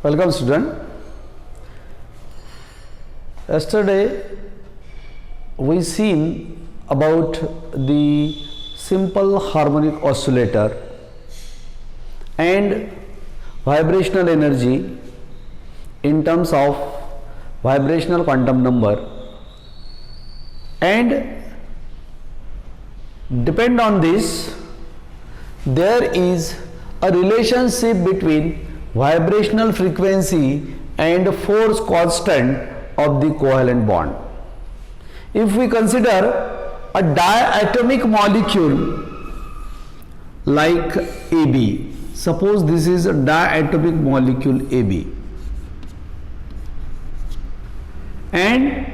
Welcome student. Yesterday we seen about the simple harmonic oscillator and vibrational energy in terms of vibrational quantum number, and depend on this there is a relationship between vibrational frequency and force constant of the covalent bond. If we consider a diatomic molecule like AB, suppose this is a diatomic molecule AB, and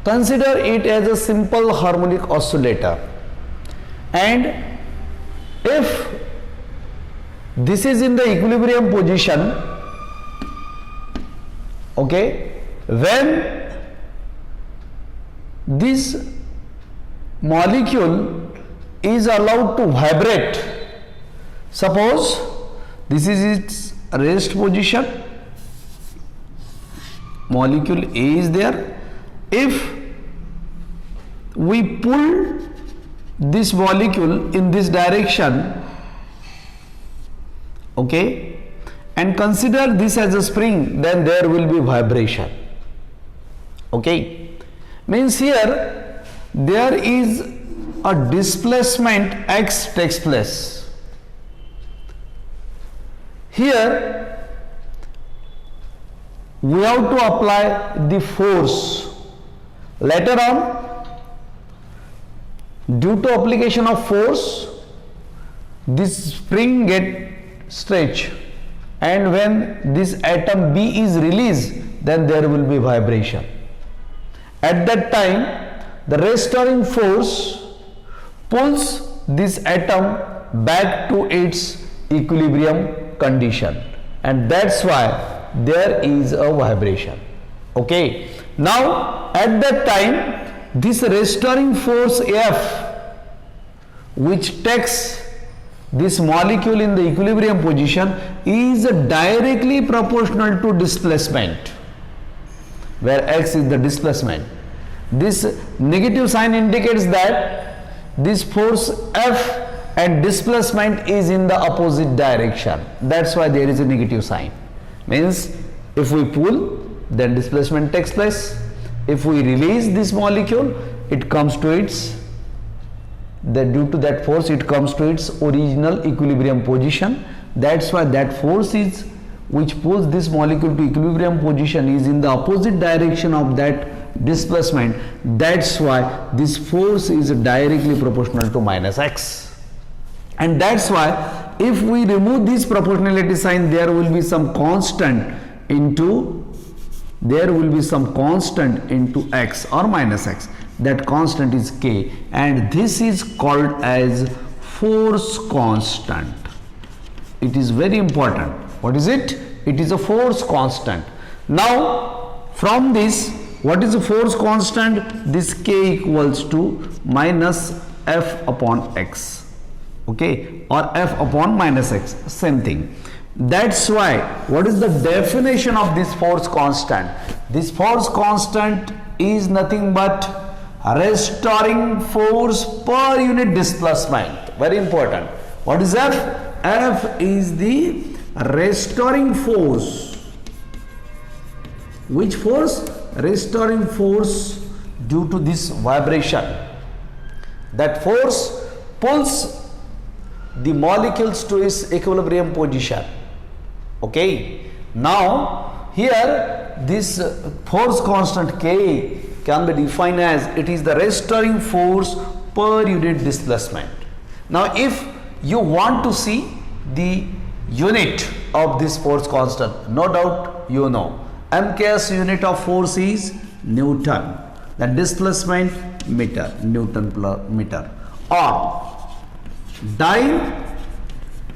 consider it as a simple harmonic oscillator, and if this is in the equilibrium position, okay, when this molecule is allowed to vibrate, suppose this is its rest position, molecule A is there. If we pull this molecule in this direction, okay, and consider this as a spring, then there will be vibration. Okay, means here there is a displacement x takes place. Here we have to apply the force. Later on, due to application of force, this spring get stretch, and when this atom B is released, then there will be vibration. At that time, the restoring force pulls this atom back to its equilibrium condition, and that's why there is a vibration. Okay, now at that time, this restoring force F, which takes this molecule in the equilibrium position, is directly proportional to displacement, where x is the displacement. This negative sign indicates that this force F and displacement is in the opposite direction. That's why there is a negative sign. Means if we pull, then displacement takes place. If we release this molecule, it comes to its, due to that force, it comes to its original equilibrium position. That's why that force is which pulls this molecule to equilibrium position is in the opposite direction of that displacement. That's why this force is directly proportional to minus x. And that's why if we remove this proportionality sign, there will be some constant into x or minus x. That constant is k, and this is called as force constant. It is very important. What is it? It is a force constant. Now from this, what is the force constant? This k equals to minus f upon x, okay, or f upon minus x, same thing. That's why, what is the definition of this force constant? This force constant is nothing but restoring force per unit displacement. Very important. What is F? F is the restoring force. Which force? Restoring force due to this vibration. That force pulls the molecules to its equilibrium position. Okay. Now here this force constant K can be defined as it is the restoring force per unit displacement. Now if you want to see the unit of this force constant, no doubt you know MKS unit of force is Newton, the displacement meter, Newton per meter, or dyne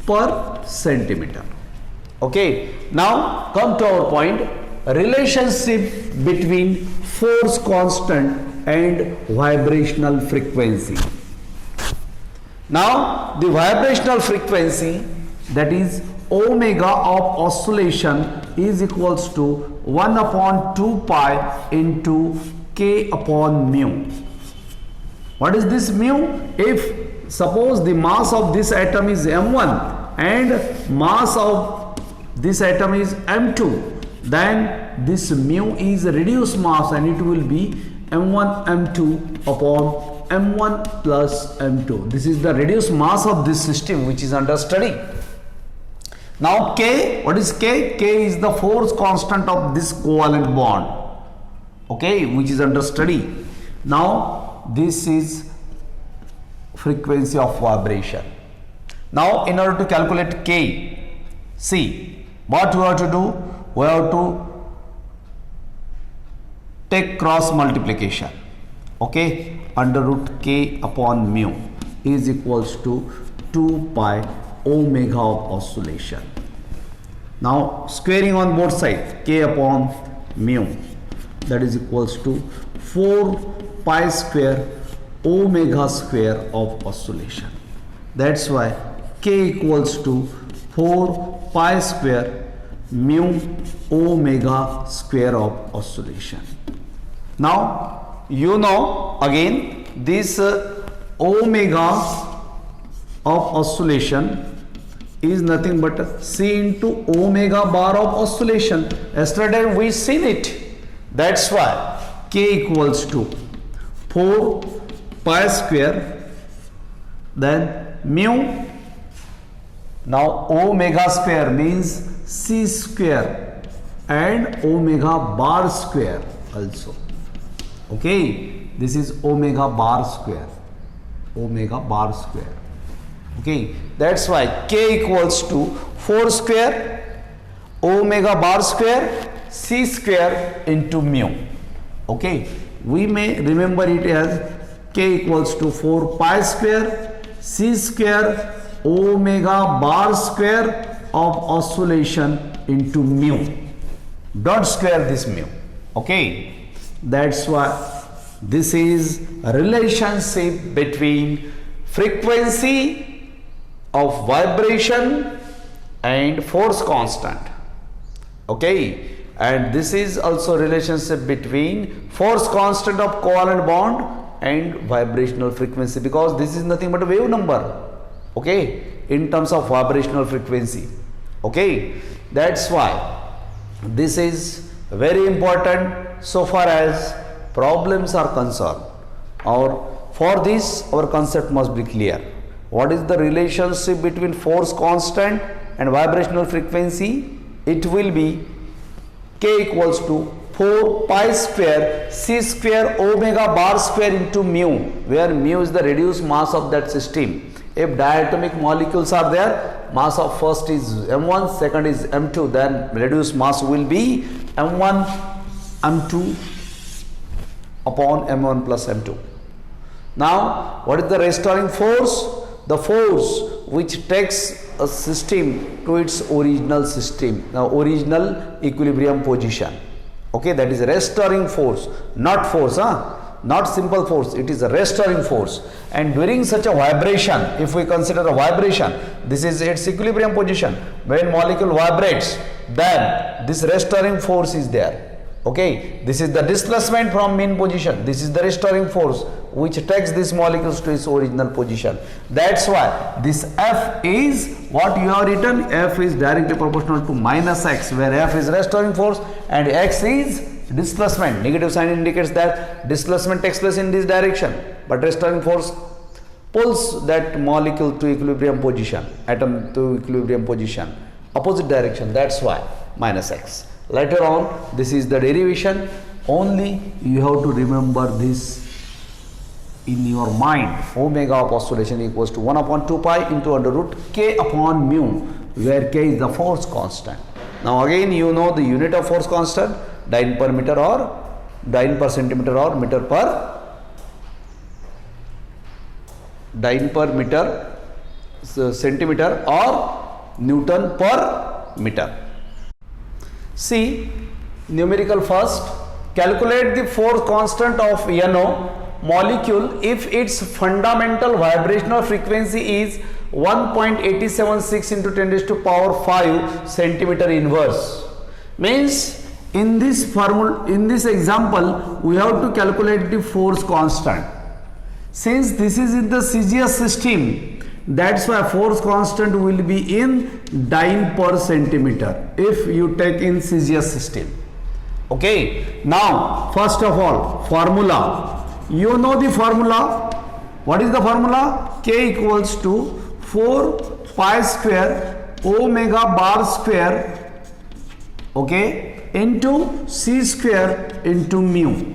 per centimeter. Okay, now come to our point, relationship between force constant and vibrational frequency. Now the vibrational frequency, that is omega of oscillation is equals to 1 upon 2 pi into k upon mu. What is this mu? If suppose the mass of this atom is m1 and mass of this atom is m2, then this mu is reduced mass and it will be m1 m2 upon m1 plus m2. This is the reduced mass of this system which is under study. Now K, what is K? K is the force constant of this covalent bond, okay, which is under study. Now this is frequency of vibration. Now in order to calculate K, see what we have to do. We have to take cross multiplication, okay. Under root k upon mu is equals to 2 pi omega of oscillation. Now squaring on both sides, k upon mu, that is equals to 4 pi square omega square of oscillation. That's why k equals to 4 pi square mu omega square of oscillation. Now you know again this omega of oscillation is nothing but C into omega bar of oscillation. Yesterday we seen it. That's why k equals to 4 pi square, then mu. Now omega square means C square and omega bar square also. Okay, this is omega bar square, omega bar square. Okay, that's why k equals to 4 square omega bar square C square into mu. Okay, we may remember it as k equals to 4 pi square C square omega bar square of oscillation into mu. Don't square this mu. Okay, that's why this is a relationship between frequency of vibration and force constant. Okay, and this is also relationship between force constant of covalent bond and vibrational frequency, because this is nothing but a wave number, okay, in terms of vibrational frequency. Okay, that's why this is very important so far as problems are concerned, or for this our concept must be clear. What is the relationship between force constant and vibrational frequency? It will be k equals to 4 pi square C square omega bar square into mu, where mu is the reduced mass of that system. If diatomic molecules are there, mass of first is m1, second is m2, then reduced mass will be m1 m2 upon m1 plus m2. Now what is the restoring force? The force which takes a system to its original system, the original equilibrium position. Okay, that is restoring force, not force, not simple force, it is a restoring force. And during such a vibration, if we consider a vibration, this is its equilibrium position. When molecule vibrates, then this restoring force is there. Okay, this is the displacement from mean position. This is the restoring force which takes these molecules to its original position. That's why this F is what you have written. F is directly proportional to minus x, where F is restoring force and x is displacement. Negative sign indicates that displacement takes place in this direction, but restoring force pulls that molecule to equilibrium position, atom to equilibrium position, opposite direction. That's why minus x. Later on, this is the derivation. Only you have to remember this in your mind. Omega of oscillation equals to 1 upon 2 pi into under root k upon mu, where k is the force constant. Now again you know the unit of force constant, dyne per meter or dyne per centimeter or meter per dyne per meter centimeter or Newton per meter. See, numerical first. Calculate the force constant of NO molecule if its fundamental vibrational frequency is 1.876 into 10 raised to power 5 centimeter inverse. Means in this formula, in this example, we have to calculate the force constant. Since this is in the CGS system, that's why force constant will be in dyne per centimeter if you take in CGS system. Okay. Now, first of all, formula. You know the formula. What is the formula? K equals to 4 pi square omega bar square, okay, into C square into mu.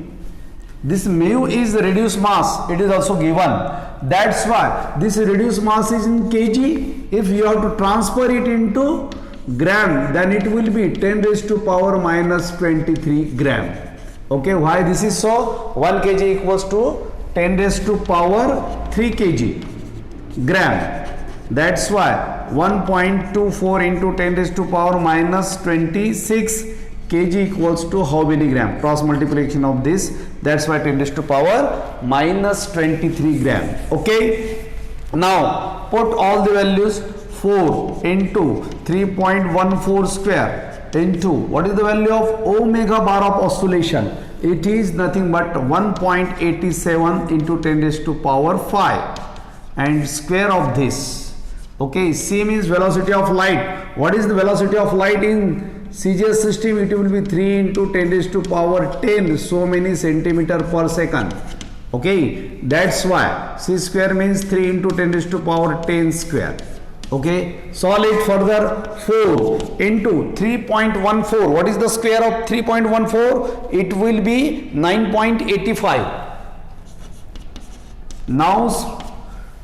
This mu is reduced mass. It is also given. That's why this reduced mass is in kg. If you have to transfer it into gram, then it will be 10 raised to power minus 23 gram. Okay, why this is so? 1 kg equals to 10 raised to power 3 kg gram. That's why 1.24 into 10 raised to power minus 26 kg equals to how many gram? Cross multiplication of this. That's why 10 raised to power minus 23 gram. Okay. Now put all the values. 4 into 3.14 square into what is the value of omega bar of oscillation? It is nothing but 1.87 into 10 raised to power 5 and square of this. Okay, C means velocity of light. What is the velocity of light in CGS system? It will be 3 into 10 raised to power 10 so many centimeter per second. Okay, that's why C square means 3 into 10 raised to power 10 square. Okay, solve it further. 4 into 3.14. What is the square of 3.14? It will be 9.85. Now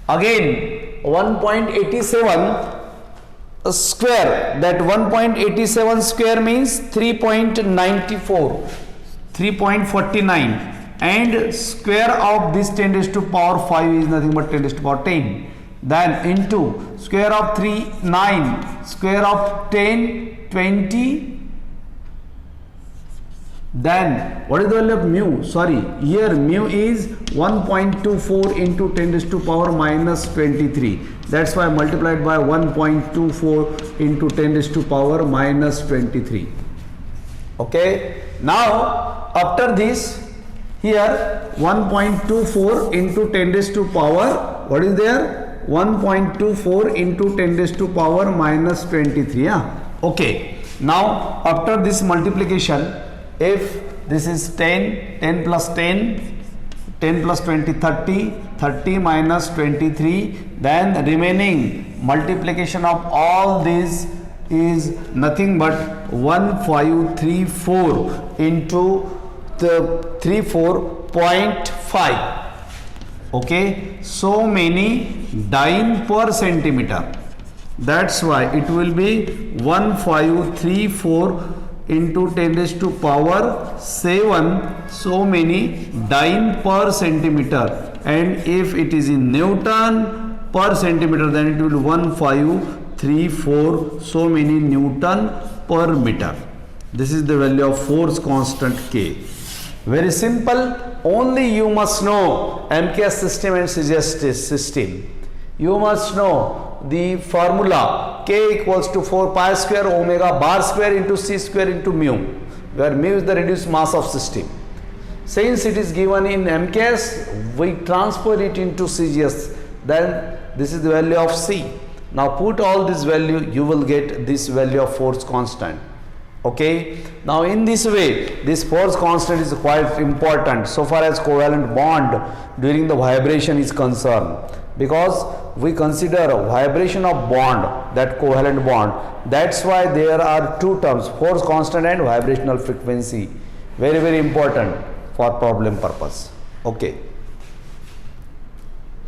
again 1.87 square. That 1.87 square means 3.94, 3.49, and square of this 10 raised to power 5 is nothing but 10 raised to power 10. Then into square of 3, 9, square of 10, 20. Then what is the value of mu? Sorry, here mu is 1.24 into 10 raised to power minus 23. That's why multiplied by 1.24 into 10 raised to power minus 23. Okay. Now after this, here 1.24 into 10 raised to power, what is there? 1.24 into 10 raised to power minus 23. Yeah? Okay. Now after this multiplication, if this is 10, 10 plus 10, 10 plus 20, 30, 30 minus 23, then remaining multiplication of all these is nothing but 1534 into the 34.5. Okay, so many dyne per centimeter. That's why it will be 1534 into 10 raised to power 7 so many dyne per centimeter, and if it is in Newton per centimeter, then it will be 1534 so many Newton per meter. This is the value of force constant K. Very simple. Only you must know MKS system and CGS system. You must know the formula K equals to 4 pi square omega bar square into C square into mu, where mu is the reduced mass of system. Since it is given in MKS, we transfer it into CGS. Then this is the value of C. Now put all this value, you will get this value of force constant. Okay. Now in this way, this force constant is quite important so far as covalent bond during the vibration is concerned, because we consider vibration of bond, that covalent bond. That's why there are two terms, force constant and vibrational frequency. Very, very important for problem purpose. Okay.